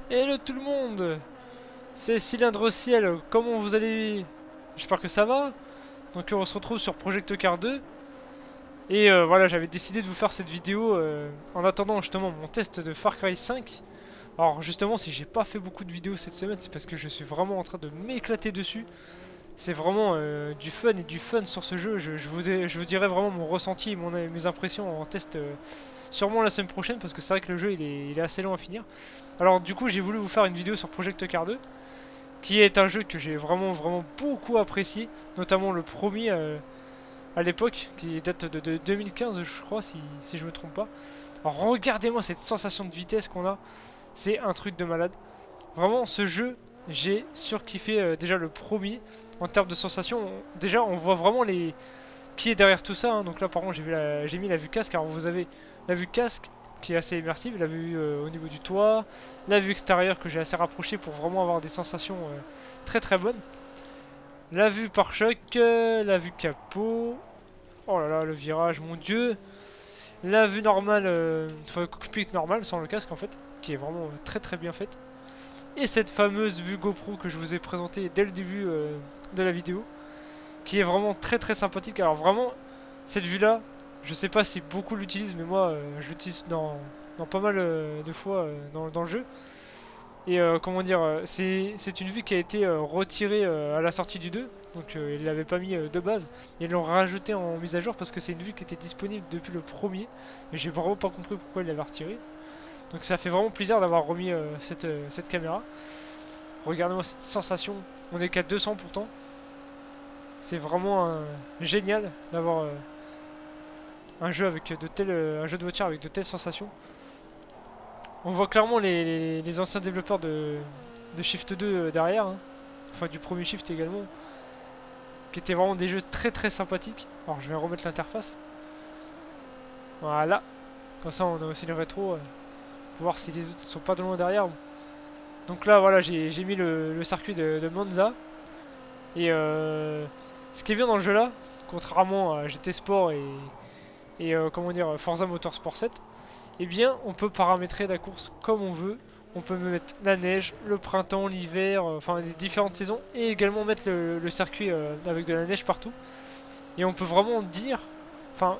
Hello tout le monde, c'est Cylindre au ciel, comment vous allez? J'espère que ça va. Donc on se retrouve sur Project Car 2. Et voilà, j'avais décidé de vous faire cette vidéo en attendant justement mon test de Far Cry 5. Alors justement, si j'ai pas fait beaucoup de vidéos cette semaine, c'est parce que je suis vraiment en train de m'éclater dessus. C'est vraiment du fun et du fun sur ce jeu. Je vous dirai vraiment mon ressenti et mes impressions en test sûrement la semaine prochaine, parce que c'est vrai que le jeu il est assez long à finir. Alors du coup, j'ai voulu vous faire une vidéo sur Project Car 2, qui est un jeu que j'ai vraiment beaucoup apprécié, notamment le premier à l'époque, qui date de 2015 je crois, si je me trompe pas. Alors regardez-moi cette sensation de vitesse qu'on a, c'est un truc de malade. Vraiment ce jeu, j'ai surkiffé déjà le premier, en termes de sensation. Déjà on voit vraiment qui est derrière tout ça, hein. Donc là par contre j'ai mis la vue casque. Alors vous avez la vue casque qui est assez immersive, la vue au niveau du toit, la vue extérieure que j'ai assez rapprochée pour vraiment avoir des sensations très bonnes. La vue pare-choc, la vue capot, oh là là le virage mon dieu, la vue normale, enfin cockpit normale sans le casque en fait, qui est vraiment très bien faite. Et cette fameuse vue GoPro que je vous ai présentée dès le début de la vidéo, qui est vraiment très sympathique. Alors vraiment, cette vue là, je sais pas si beaucoup l'utilisent, mais moi je l'utilise dans pas mal de fois dans le jeu. Et comment dire, c'est une vue qui a été retirée à la sortie du 2, donc ils l'avaient pas mis de base, et ils l'ont rajouté en mise à jour parce que c'est une vue qui était disponible depuis le premier, et j'ai vraiment pas compris pourquoi ils l'avaient retirée. Donc ça fait vraiment plaisir d'avoir remis cette caméra. Regardez-moi cette sensation, on est qu'à 200 pourtant, c'est vraiment génial d'avoir un jeu avec un jeu de voiture avec de telles sensations. On voit clairement les anciens développeurs de Shift 2 derrière, hein. Enfin du premier Shift également, qui étaient vraiment des jeux très sympathiques. Alors je vais remettre l'interface. Voilà, comme ça on a aussi le rétro, pour voir si les autres ne sont pas de loin derrière. Donc là voilà, j'ai mis le circuit de Monza. Et ce qui est bien dans le jeu là, contrairement à GT Sport et comment dire, Forza Motorsport 7, eh bien on peut paramétrer la course comme on veut. On peut mettre la neige, le printemps, l'hiver, enfin les différentes saisons, et également mettre le circuit avec de la neige partout. Et on peut vraiment dire, enfin,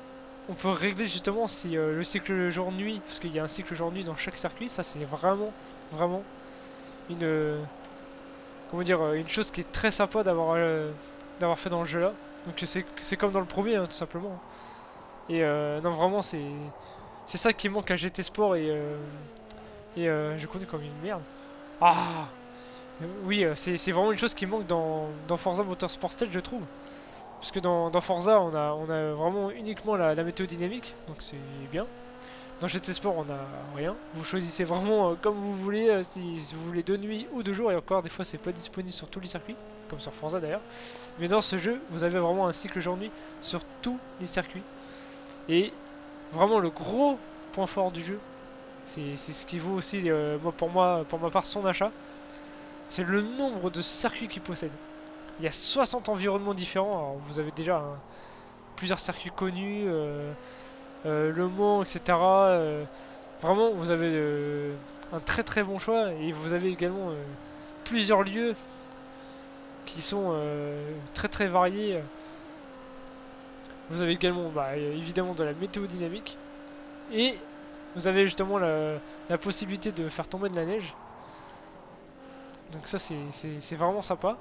on peut régler justement si le cycle jour-nuit, parce qu'il y a un cycle jour-nuit dans chaque circuit, ça c'est vraiment une, comment dire, une chose qui est très sympa d'avoir fait dans le jeu là. Donc c'est comme dans le premier, hein, tout simplement. Et non, vraiment c'est ça qui manque à GT Sport et je connais comme une merde. Ah oui, c'est vraiment une chose qui manque dans Forza Motorsport 7, je trouve. Parce que dans Forza, on a vraiment uniquement la météo dynamique, donc c'est bien. Dans GT Sport, on a rien. Vous choisissez vraiment comme vous voulez, si vous voulez de nuit ou de jour, et encore des fois c'est pas disponible sur tous les circuits, comme sur Forza d'ailleurs. Mais dans ce jeu, vous avez vraiment un cycle jour-nuit sur tous les circuits. Et vraiment le gros point fort du jeu, c'est ce qui vaut aussi pour ma part son achat, c'est le nombre de circuits qu'il possède. Il y a 60 environnements différents. Alors vous avez déjà plusieurs circuits connus, Le Mans, etc. Vraiment, vous avez un très bon choix, et vous avez également plusieurs lieux qui sont très variés. Vous avez également évidemment de la météo dynamique, et vous avez justement la possibilité de faire tomber de la neige. Donc ça c'est vraiment sympa.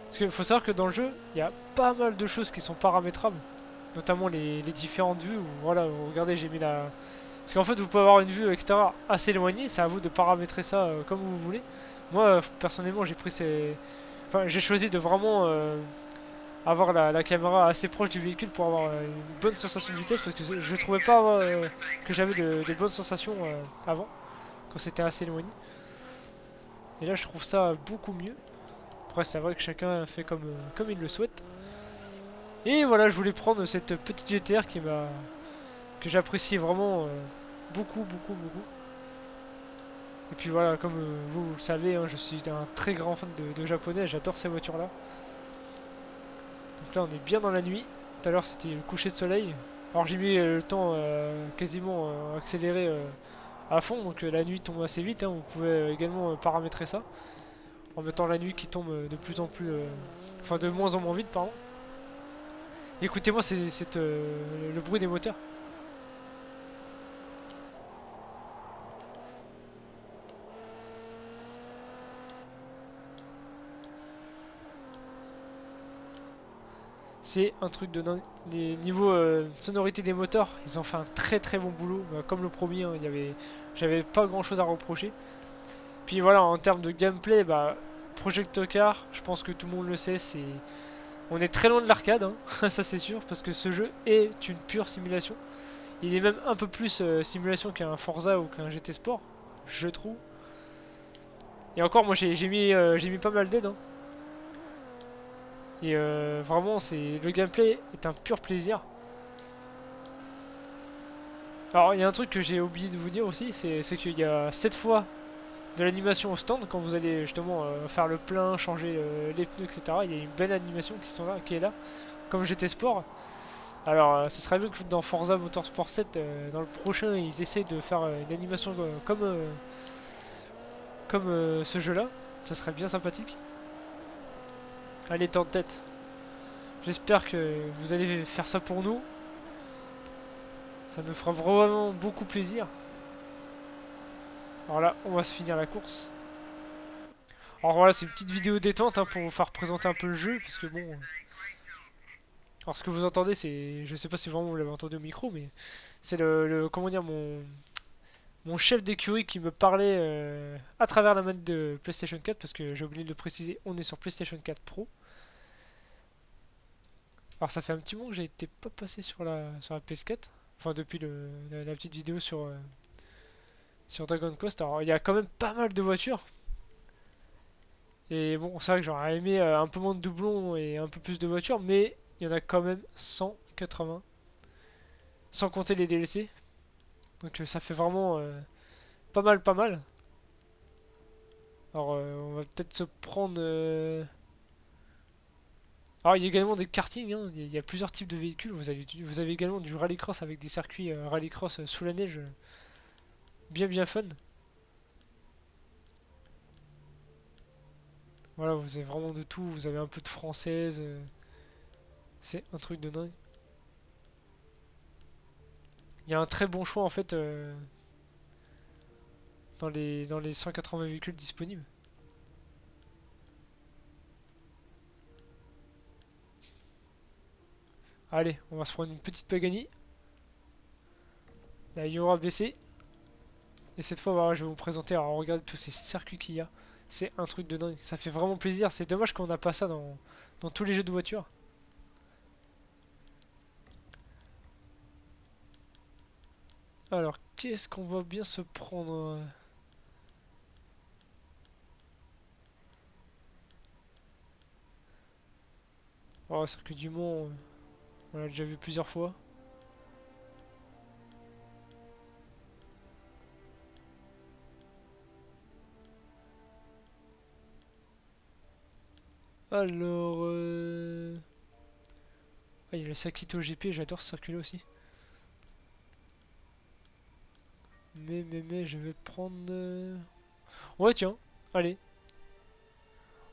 Parce qu'il faut savoir que dans le jeu, il y a pas mal de choses qui sont paramétrables, notamment les différentes vues. Où, voilà, vous regardez, j'ai mis la. Parce qu'en fait, vous pouvez avoir une vue extérieure assez éloignée, c'est à vous de paramétrer ça comme vous voulez. Moi, personnellement, j'ai choisi de vraiment avoir la caméra assez proche du véhicule pour avoir une bonne sensation de vitesse, parce que je trouvais pas que j'avais de bonnes sensations avant, quand c'était assez éloigné. Et là, je trouve ça beaucoup mieux. Après, c'est vrai que chacun fait comme il le souhaite. Et voilà, je voulais prendre cette petite GTR que j'apprécie vraiment beaucoup. Et puis voilà, comme vous le savez, hein, je suis un très grand fan de japonais, j'adore ces voitures-là. Donc là, on est bien dans la nuit. Tout à l'heure, c'était le coucher de soleil. Alors j'ai mis le temps quasiment accéléré à fond, donc la nuit tombe assez vite, hein, vous pouvez également paramétrer ça, en mettant la nuit qui tombe de plus en plus... enfin de moins en moins vite, pardon. Écoutez-moi, c'est le bruit des moteurs. C'est un truc de dingue. Les niveaux sonorité des moteurs, ils ont fait un très bon boulot. Bah, comme le premier, hein, j'avais pas grand chose à reprocher. Puis voilà, en termes de gameplay, bah, Project Car, je pense que tout le monde le sait, on est très loin de l'arcade, hein, ça c'est sûr, parce que ce jeu est une pure simulation. Il est même un peu plus simulation qu'un Forza ou qu'un GT Sport, je trouve. Et encore, moi j'ai mis pas mal d'aide, hein. Et vraiment, le gameplay est un pur plaisir. Alors, il y a un truc que j'ai oublié de vous dire aussi, c'est qu'il y a 7 fois de l'animation au stand quand vous allez justement faire le plein, changer les pneus, etc. Il y a une belle animation qui est là, comme GT Sport. Alors, ce serait bien que dans Forza Motorsport 7, dans le prochain, ils essayent de faire une animation comme ce jeu-là. Ça serait bien sympathique. Allez, t'es en tête. J'espère que vous allez faire ça pour nous. Ça nous fera vraiment beaucoup plaisir. Alors là, on va se finir la course. Alors voilà, c'est une petite vidéo détente hein, pour vous faire présenter un peu le jeu, parce que bon... Alors ce que vous entendez, c'est... Je sais pas si vraiment vous l'avez entendu au micro, mais... C'est comment dire, mon chef d'écurie qui me parlait à travers la manette de PlayStation 4, parce que j'ai oublié de le préciser, on est sur PlayStation 4 Pro. Alors ça fait un petit moment que j'ai été pas passé sur la PS4, enfin depuis la petite vidéo sur Dragon Quest. Alors il y a quand même pas mal de voitures. Et bon, c'est vrai que j'aurais aimé un peu moins de doublons et un peu plus de voitures, mais il y en a quand même 180, sans compter les DLC. Donc ça fait vraiment pas mal. Alors on va peut-être se prendre... Alors il y a également des kartings, hein. Il y a plusieurs types de véhicules. Vous avez également du rallycross avec des circuits rallycross sous la neige. Bien fun. Voilà, vous avez vraiment de tout. Vous avez un peu de française. C'est un truc de dingue. Il y a un très bon choix en fait dans les 180 véhicules disponibles. Allez, on va se prendre une petite Pagani. La Yora BC. Et cette fois, voilà, je vais vous présenter. Alors, regardez tous ces circuits qu'il y a. C'est un truc de dingue. Ça fait vraiment plaisir. C'est dommage qu'on n'a pas ça dans tous les jeux de voiture. Alors, qu'est-ce qu'on va bien se prendre Oh, circuit du Mans, on l'a déjà vu plusieurs fois. Alors, ah, il y a le Sakito GP, j'adore ce circuit-là aussi. Mais, je vais prendre... Ouais, tiens, allez.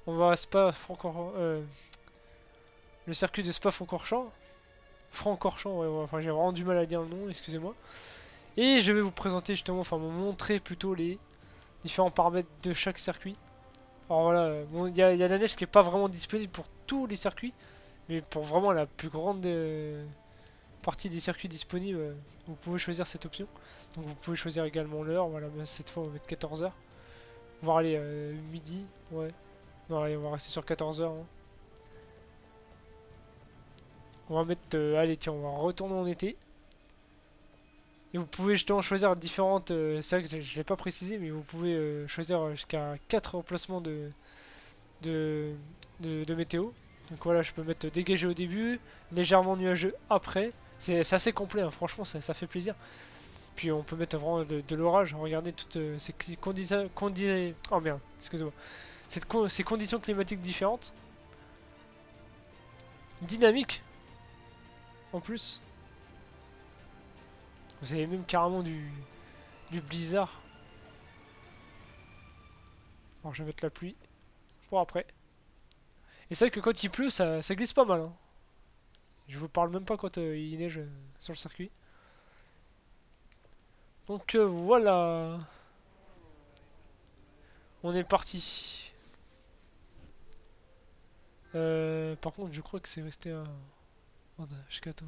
On va à Spa-Francorchamps. Le circuit de Spa-Francorchamps. Francorchamps, ouais, enfin j'ai vraiment du mal à dire le nom, excusez-moi. Et je vais vous présenter justement, enfin vous montrer plutôt les différents paramètres de chaque circuit. Alors voilà, bon, il y a la neige qui est pas vraiment disponible pour tous les circuits, mais pour vraiment la plus grande partie des circuits disponibles, vous pouvez choisir cette option. Donc vous pouvez choisir également l'heure, voilà, cette fois on va mettre 14 heures. Voire aller midi, ouais. Non, allez, on va rester sur 14 heures, hein. On va mettre, allez tiens, on va retourner en été. Et vous pouvez justement choisir différentes, c'est vrai que je ne l'ai pas précisé, mais vous pouvez choisir jusqu'à 4 emplacements de, de météo. Donc voilà, je peux mettre dégagé au début, légèrement nuageux après. C'est assez complet, hein, franchement, ça fait plaisir. Puis on peut mettre vraiment de l'orage. Regardez toutes ces conditions... Oh merde, excusez-moi. Ces conditions climatiques différentes. Dynamiques, en plus. Vous avez même carrément du blizzard. Alors je vais mettre la pluie pour après. Et c'est vrai que quand il pleut, ça glisse pas mal, hein. Je vous parle même pas quand il neige sur le circuit. Donc voilà. On est parti. Par contre, je crois que c'est resté à...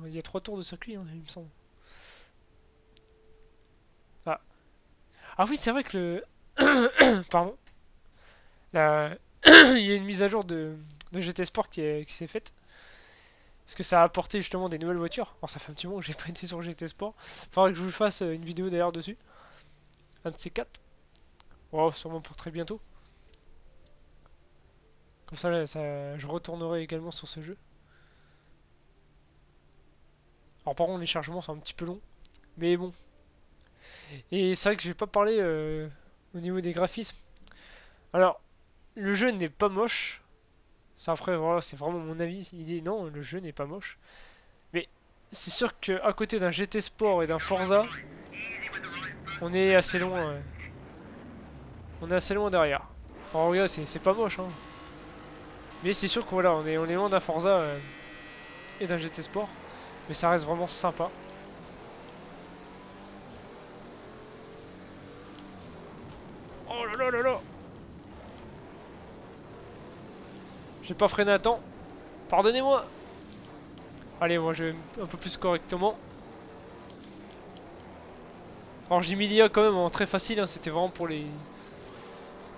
Il y a 3 tours de circuit, hein, il me semble. Ah. Ah oui, c'est vrai que le... Pardon. La... Il y a une mise à jour de GT Sport qui s'est faite. Parce que ça a apporté justement des nouvelles voitures. Alors ça fait un petit moment que j'ai pas été sur GT Sport. Faudrait que je vous fasse une vidéo d'ailleurs dessus. Un de ces 4. Oh, sûrement pour très bientôt. Comme ça, là, je retournerai également sur ce jeu. Alors par contre, les chargements sont un petit peu longs. Mais bon. Et c'est vrai que je vais pas parler au niveau des graphismes. Alors, le jeu n'est pas moche. Ça après, voilà, c'est vraiment mon avis. Il est non, le jeu n'est pas moche. Mais c'est sûr qu'à côté d'un GT Sport et d'un Forza, on est assez loin. On est assez loin derrière. Alors regarde, c'est pas moche, hein. Mais c'est sûr que voilà, on est loin d'un Forza et d'un GT Sport. Mais ça reste vraiment sympa. Oh là là là là! J'ai pas freiné à temps. Pardonnez-moi! Allez, moi je vais un peu plus correctement. Alors j'ai mis l'IA quand même en très facile, hein, c'était vraiment pour les...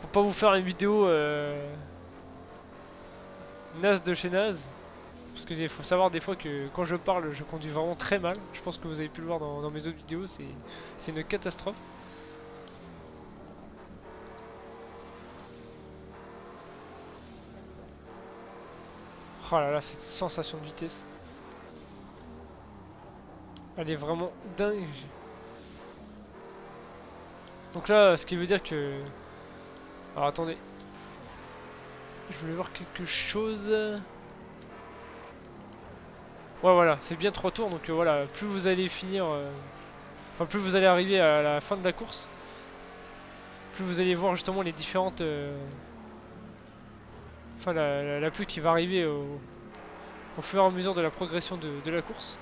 Pour pas vous faire une vidéo naze de chez naze. Parce qu'il faut savoir des fois que quand je parle, je conduis vraiment très mal. Je pense que vous avez pu le voir dans mes autres vidéos, c'est une catastrophe. Oh là là, cette sensation de vitesse. Elle est vraiment dingue. Donc là, ce qui veut dire que... Alors attendez. Je voulais voir quelque chose. Ouais voilà, c'est bien 3 tours, donc voilà, plus vous allez finir... Enfin, plus vous allez arriver à la fin de la course, plus vous allez voir justement les différentes... Enfin, la pluie qui va arriver au fur et à mesure de la progression de la course.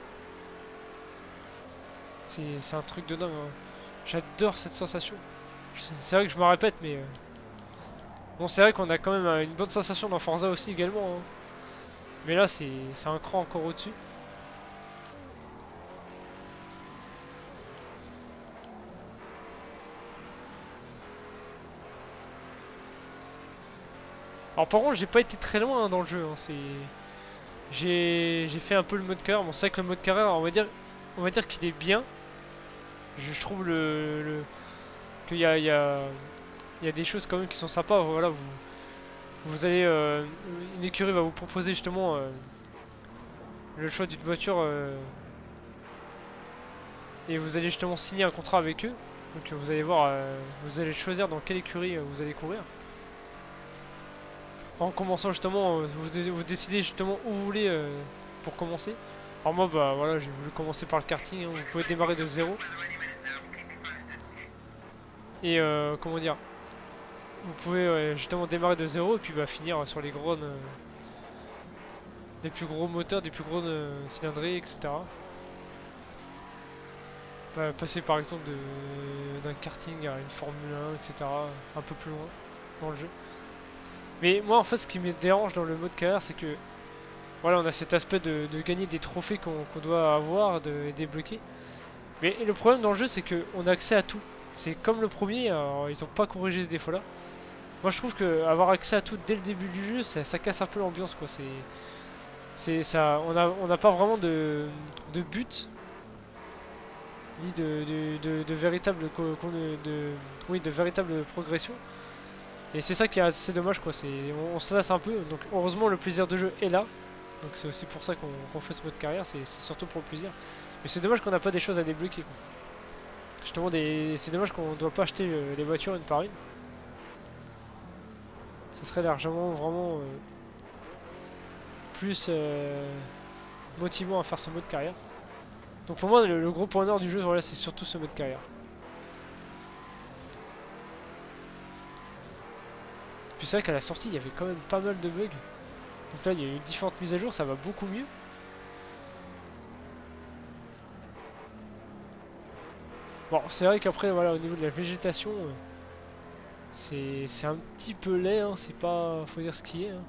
C'est un truc de dingue, hein. J'adore cette sensation. C'est vrai que je me répète, mais... Bon, c'est vrai qu'on a quand même une bonne sensation dans Forza aussi également, hein. Mais là, c'est un cran encore au-dessus. Alors par contre, j'ai pas été très loin, hein, dans le jeu, hein. J'ai fait un peu le mode carrière. Bon, c'est vrai que le mode carrière, on va dire qu'il est bien. Je trouve qu'il y a des choses quand même qui sont sympas. Voilà, vous allez... une écurie va vous proposer justement le choix d'une voiture et vous allez justement signer un contrat avec eux. Donc vous allez voir, vous allez choisir dans quelle écurie vous allez courir. En commençant justement, vous décidez justement où vous voulez pour commencer. Alors moi, bah voilà, j'ai voulu commencer par le karting, hein. Vous pouvez démarrer de zéro. Et comment dire, vous pouvez justement démarrer de zéro et puis bah, finir sur les gros, les plus gros moteurs, des plus gros cylindrées, etc. Bah, passer par exemple d'un karting à une Formule 1, etc. Un peu plus loin dans le jeu. Mais moi en fait ce qui me dérange dans le mode carrière c'est que voilà, on a cet aspect de gagner des trophées qu'on doit avoir, de débloquer. Mais le problème dans le jeu c'est qu'on a accès à tout. C'est comme le premier, alors, ils ont pas corrigé ce défaut là. Moi je trouve que avoir accès à tout dès le début du jeu ça casse un peu l'ambiance quoi. C'est ça, on n'a pas vraiment de but ni de véritable oui, de véritable progression. Et c'est ça qui est assez dommage quoi, on se lasse un peu, donc heureusement le plaisir de jeu est là. Donc c'est aussi pour ça qu'on fait ce mode carrière, c'est surtout pour le plaisir. Mais c'est dommage qu'on n'a pas des choses à débloquer quoi. Justement c'est dommage qu'on ne doit pas acheter les voitures une par une. Ça serait largement vraiment plus motivant à faire ce mode carrière. Donc pour moi le gros point d'or du jeu voilà, c'est surtout ce mode carrière. Puis c'est vrai qu'à la sortie, il y avait quand même pas mal de bugs. Donc là, il y a eu différentes mises à jour, ça va beaucoup mieux. Bon, c'est vrai qu'après, voilà, au niveau de la végétation, c'est un petit peu laid, hein, c'est pas... faut dire ce qui est. Hein.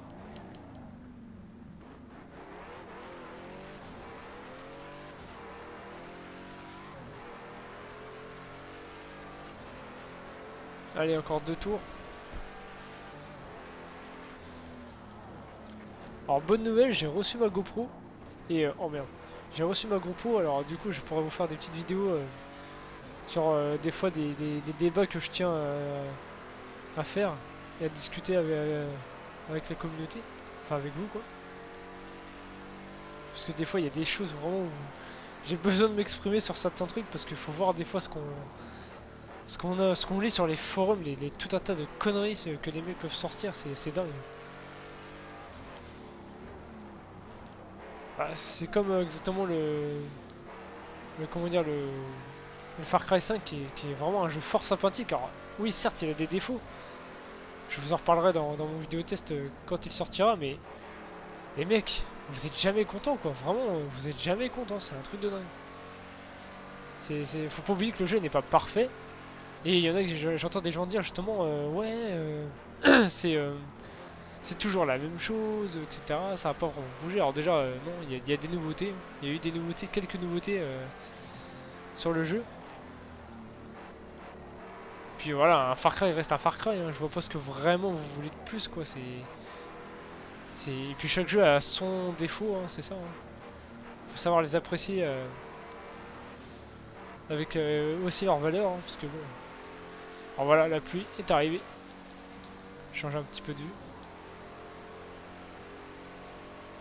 Allez, encore 2 tours. Alors, bonne nouvelle, j'ai reçu ma GoPro. Et, oh merde. J'ai reçu ma GoPro, alors du coup, je pourrais vous faire des petites vidéos sur des fois des débats que je tiens à faire et à discuter avec la communauté. Enfin, avec vous, quoi. Parce que des fois, il y a des choses vraiment où j'ai besoin de m'exprimer sur certains trucs parce qu'il faut voir des fois ce qu'on lit sur les forums, tout un tas de conneries que les mecs peuvent sortir, c'est dingue. Bah, c'est comme exactement comment dire le Far Cry 5 qui est vraiment un jeu fort sympathique. Alors oui, certes, il a des défauts. Je vous en reparlerai dans mon vidéo test quand il sortira, mais les mecs, vous êtes jamais contents quoi. Vraiment, vous êtes jamais contents. C'est un truc de dingue. Faut pas oublier que le jeu n'est pas parfait. Et il y en a que j'entends des gens dire justement, ouais, c'est toujours la même chose, etc. Ça va pas vraiment bouger. Alors déjà, non, il y a des nouveautés. Il y a eu des nouveautés, quelques nouveautés sur le jeu. Puis voilà, un Far Cry reste un Far Cry. Hein. Je vois pas ce que vraiment vous voulez de plus, quoi. Et puis chaque jeu a son défaut, hein, c'est ça. Hein. Faut savoir les apprécier avec aussi leur valeur, hein, parce que bon. Alors voilà, la pluie est arrivée. Change un petit peu de vue.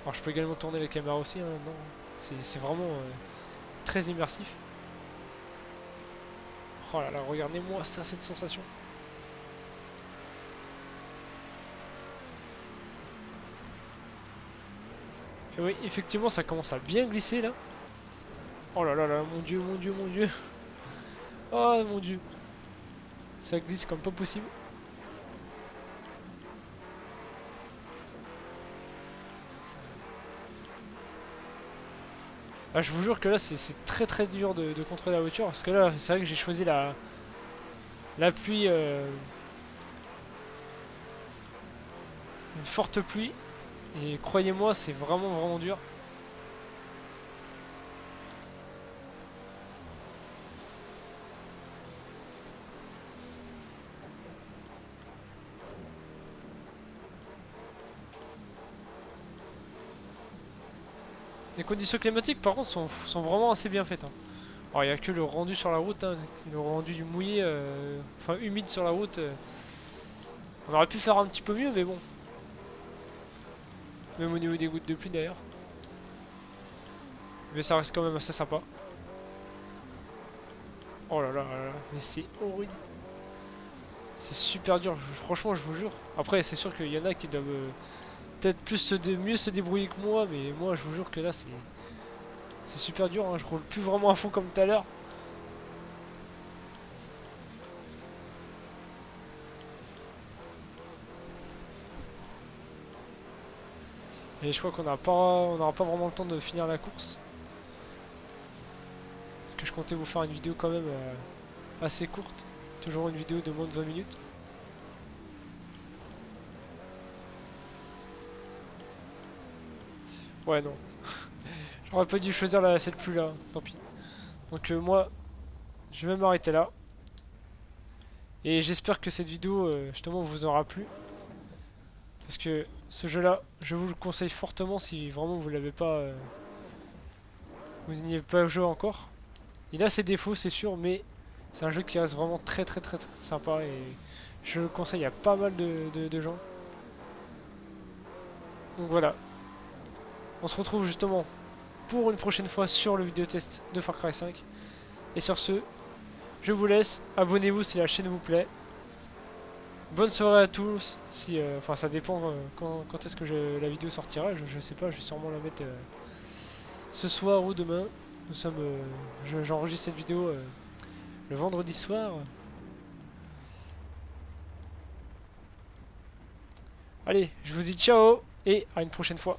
Alors je peux également tourner la caméra aussi, hein, non. C'est vraiment très immersif. Oh là là, regardez-moi ça, cette sensation. Et oui, effectivement, ça commence à bien glisser là. Oh là là là, mon dieu, mon dieu, mon dieu. Oh mon dieu. Ça glisse comme pas possible. Ah, je vous jure que là, c'est très très dur de contrôler la voiture. Parce que là, c'est vrai que j'ai choisi la pluie. Une forte pluie. Et croyez-moi, c'est vraiment vraiment dur. Les conditions climatiques par contre sont vraiment assez bien faites. Hein. Alors il n'y a que le rendu sur la route, hein, le rendu mouillé, enfin humide sur la route. On aurait pu faire un petit peu mieux mais bon. Même au niveau des gouttes de pluie d'ailleurs. Mais ça reste quand même assez sympa. Oh là là là là, mais c'est horrible. C'est super dur, franchement je vous jure. Après c'est sûr qu'il y en a qui doivent peut-être mieux se débrouiller que moi, mais moi je vous jure que là c'est super dur, hein. Je roule plus vraiment à fond comme tout à l'heure. Et je crois on n'aura pas vraiment le temps de finir la course. Parce que je comptais vous faire une vidéo quand même assez courte. Toujours une vidéo de moins de 20 minutes. Ouais non. J'aurais pas dû choisir cette pluie là, tant pis. Donc moi, je vais m'arrêter là. Et j'espère que cette vidéo justement vous aura plu. Parce que ce jeu là, je vous le conseille fortement si vraiment vous l'avez pas... vous n'y avez pas joué encore. Il a ses défauts c'est sûr, mais c'est un jeu qui reste vraiment très très très, très sympa. Et je le conseille à pas mal de gens. Donc voilà. On se retrouve justement pour une prochaine fois sur le vidéo test de Far Cry 5. Et sur ce, je vous laisse. Abonnez-vous si la chaîne vous plaît. Bonne soirée à tous. Enfin, ça dépend quand est-ce que la vidéo sortira. Je sais pas, je vais sûrement la mettre ce soir ou demain. J'enregistre cette vidéo le vendredi soir. Allez, je vous dis ciao et à une prochaine fois.